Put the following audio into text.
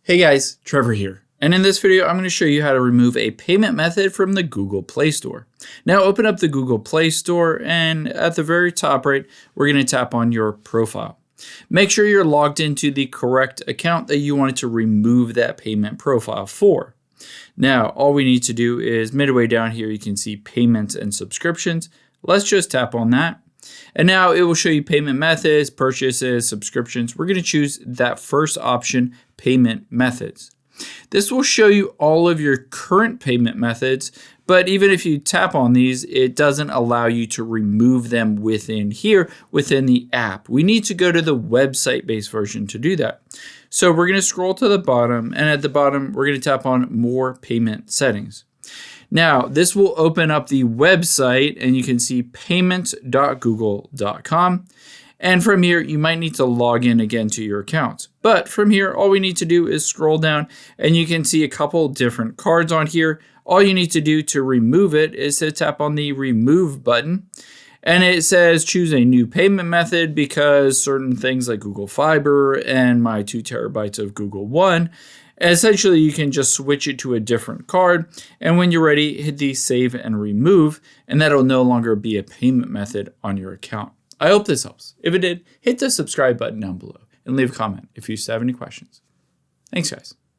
Hey guys, Trevor here. And in this video, I'm going to show you how to remove a payment method from the Google Play Store. Now open up the Google Play Store and at the very top right, we're going to tap on your profile. Make sure you're logged into the correct account that you wanted to remove that payment profile for. Now, all we need to do is midway down here, you can see payments and subscriptions. Let's just tap on that. And now it will show you payment methods, purchases, subscriptions. We're going to choose that first option, payment methods. This will show you all of your current payment methods, but even if you tap on these, it doesn't allow you to remove them within here, within the app. We need to go to the website-based version to do that. So we're going to scroll to the bottom, and at the bottom, we're going to tap on More Payment Settings. Now, this will open up the website and you can see payments.google.com. And from here, you might need to log in again to your account. But from here, all we need to do is scroll down and you can see a couple different cards on here. All you need to do to remove it is to tap on the remove button. And it says choose a new payment method because certain things like Google Fiber and my 2 terabytes of Google One. Essentially, you can just switch it to a different card, and when you're ready, hit the save and remove, and that'll no longer be a payment method on your account. I hope this helps. If it did, hit the subscribe button down below and leave a comment if you still have any questions. Thanks, guys.